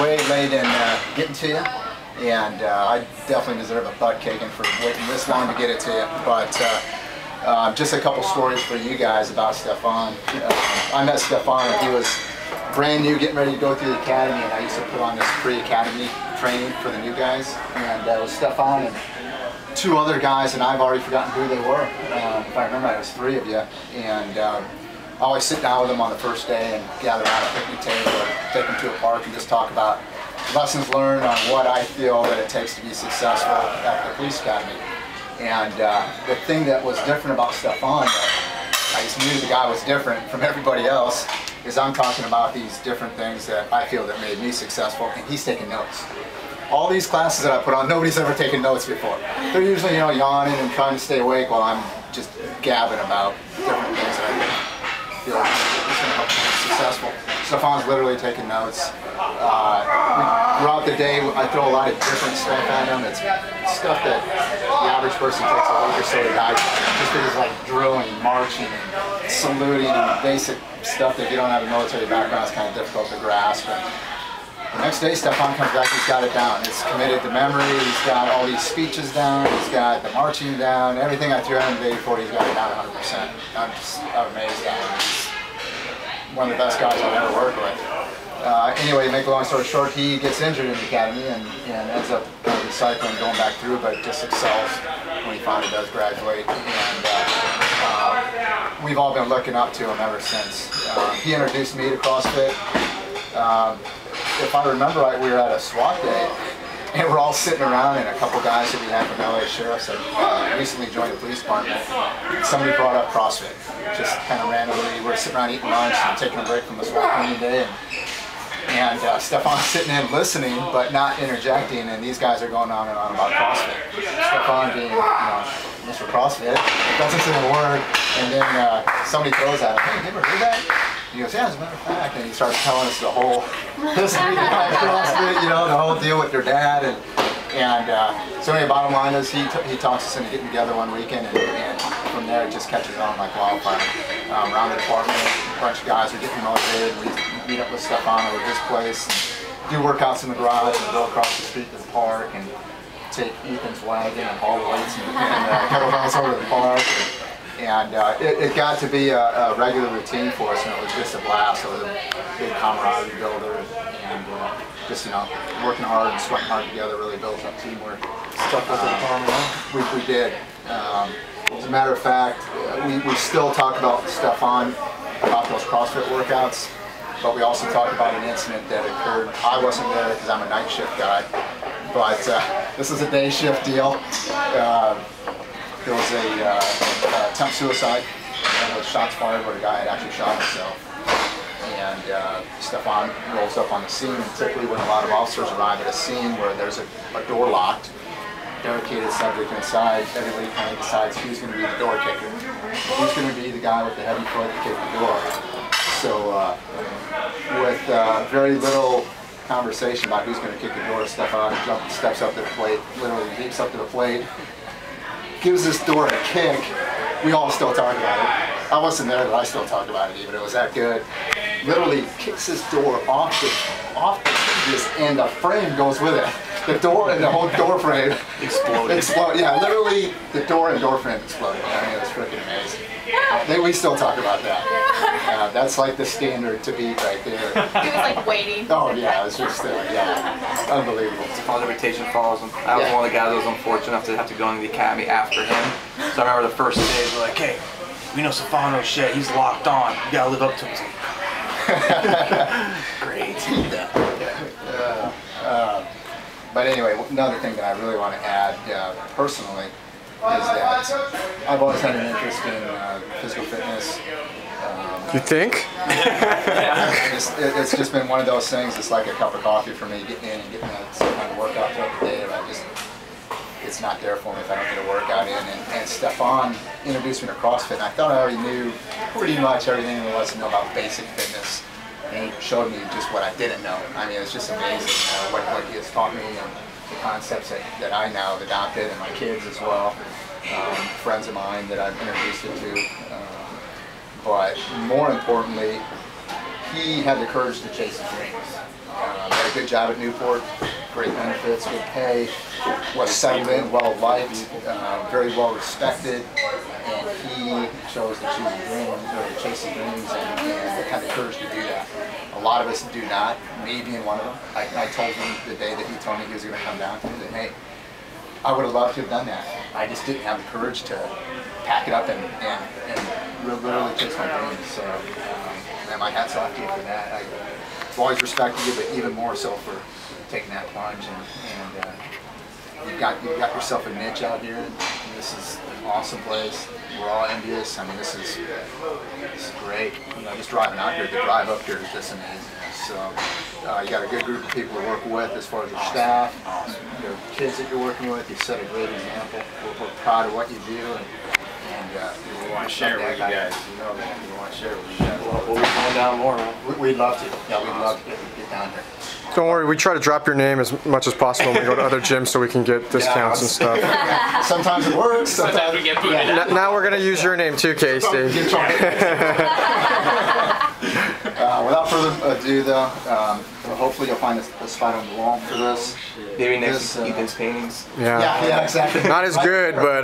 way late in getting to you, and I definitely deserve a butt kicking for waiting this long to get it to you. But just a couple stories for you guys about Stephane. I met Stephane when he was brand new, getting ready to go through the academy, and I used to put on this pre-academy training for the new guys. And it was Stephane and two other guys, and I've already forgotten who they were. If I remember, it was 3 of you. And I always sit down with them on the first day and gather around a picnic table or take them to a park and just talk about lessons learned on what I feel that it takes to be successful at the police academy. And the thing that was different about Stephane, I just knew the guy was different from everybody else, is I'm talking about these different things that I feel that made me successful, and he's taking notes. All these classes that I put on, nobody's ever taken notes before. They're usually, you know, yawning and trying to stay awake while I'm just gabbing about different things that I feel is going to help me be successful. Stephane's literally taking notes. Throughout the day, I throw a lot of different stuff at him. It's stuff that the average person takes a week or so to digest. Just things like drilling, marching, and saluting, and basic stuff that if you don't have a military background, it's kind of difficult to grasp. And the next day, Stephane comes back, he's got it down. It's committed to memory, he's got all these speeches down, he's got the marching down, everything I threw at him the day before, he's got it down 100%. I'm just amazed at him. He's one of the best guys I've ever worked with. Anyway, to make a long story short, he gets injured in the academy and ends up kind of recycling, going back through, but just excels when he finally does graduate. And we've all been looking up to him ever since. He introduced me to CrossFit. If I remember right, we were at a SWAT day, and we're all sitting around, and a couple guys that we had from LA Sheriff's had recently joined the police department. Somebody brought up CrossFit, just kind of randomly. We're sitting around eating lunch and taking a break from the SWAT cleaning day, and Stephane's sitting in listening, but not interjecting, and these guys are going on and on about CrossFit. Stephane being, you know, Mr. CrossFit, doesn't say a word, and then somebody throws at him, "Hey, you ever heard that?" He goes, "Yeah, as a matter of fact," and he starts telling us the whole history behind CrossFit, you know, the whole deal with their dad, and so anyway, bottom line is he talks us into getting together one weekend, and from there it just catches on like wildfire. Around the department, a bunch of guys are getting motivated. We meet up with Stephane over his place, and do workouts in the garage, and go across the street to the park, and take Ethan's wagon and haul the weights and kettlebells over to the park. And it got to be a regular routine for us, and it was just a blast. It was a big camaraderie builder, and just, you know, working hard and sweating hard together really built up teamwork. Stuck with it. We did. As a matter of fact, we still talk about Stephane, about those CrossFit workouts, but we also talk about an incident that occurred. I wasn't there because I'm a night shift guy, but this is a day shift deal. There was a attempt suicide, and with shots fired where the guy had actually shot himself. And Stephane rolls up on the scene, and typically when a lot of officers arrive at a scene where there's a door locked, barricaded subject inside, everybody kind of decides who's going to be the door kicker. Who's going to be the guy with the heavy foot to kick the door. So with very little conversation about who's going to kick the door, Stephane steps up to the plate, literally leaps up to the plate, gives this door a kick. We all still talk about it. I wasn't there, but I still talk about it even. It was that good. Literally kicks this door off the hinges, and the frame goes with it. The door and the whole door frame exploded. Yeah, literally the door and door frame exploded. I mean, it was freaking amazing. We still talk about that. That's like the standard to beat right there. He was like waiting. Oh yeah, it's just unbelievable. Stephane's reputation follows him. I was one of the guys that was unfortunate enough to have to go into the academy after him. So I remember the first days were like, "Hey, we know Stephane Rochet, he's locked on. You gotta live up to him." Great. But anyway, another thing that I really want to add personally is that I've always had an interest in physical fitness. You think? It's just been one of those things. It's like a cup of coffee for me, getting in and getting some kind of workout throughout the day. It's not there for me if I don't get a workout in. And Stephane introduced me to CrossFit, and I thought I already knew pretty much everything there was to know about basic fitness. And he showed me just what I didn't know. I mean, it's just amazing what he has taught me, and the concepts that I now have adopted, and my kids as well, friends of mine that I've introduced it to. But more importantly, he had the courage to chase his dreams. Did a good job at Newport. Great benefits, good pay. Was settled in, well liked, very well respected, and he chose to chase his dreams, and had the courage to do that. A lot of us do not, me being one of them. I told him the day that he told me he was going to come down to me that, hey, I would have loved to have done that. I just didn't have the courage to pack it up and literally chase my dreams. So, man, my hat's off to you for that. I've always respected you, but even more so for taking that plunge, and you've got yourself a niche out here. This is an awesome place. We're all envious. I mean, this is great. You know, just driving out here, the drive up here is just amazing. So you got a good group of people to work with as far as your staff, your kids that you're working with. You set a great example. We're proud of what you do, and we want to share with you guys. You know that. We want to share with you guys. We'll be going down more, man. We'd love to. Yeah, we'd love to get down here. Don't worry, we try to drop your name as much as possible when we go to other gyms so we can get discounts and stuff. Sometimes it works. Sometimes we get booted out. Now we're going to use your name too, Casey. Without further ado, though, hopefully you'll find a spot on the wall for this. Maybe next to Ethan's paintings. Yeah, exactly. Not as good, but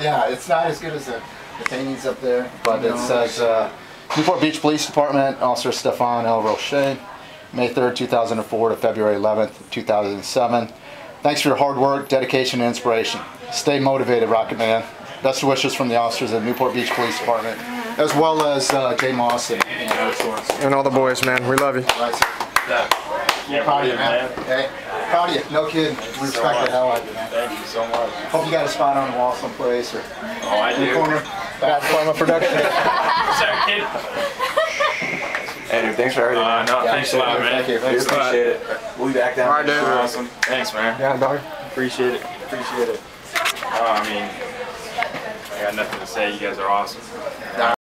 yeah, it's not as good as the paintings up there. But it says Newport Beach Police Department, Officer Stephane L. Rochet, May 3rd, 2004 to February 11th, 2007. Thanks for your hard work, dedication, and inspiration. Stay motivated, Rocket Man. Best wishes from the officers of Newport Beach Police Department, as well as Jay Moss and Eric Sorensen. and all the boys, man. We love you. Right, sir. Yeah, proud of you, man. Hey, proud of you. No kidding. We respect the hell out of you, man. Thank you so much. Hope you got a spot on the wall someplace, or Oh, I in the do. corner. Back Pharma Production. Sorry, kid. Hey, dude, thanks for everything. No, Yeah, thanks a lot, man. Thank you. We appreciate it. We'll be back down. All right, dude. Awesome. Thanks, man. Yeah, dog. Appreciate it. Appreciate it. I mean, I got nothing to say. You guys are awesome.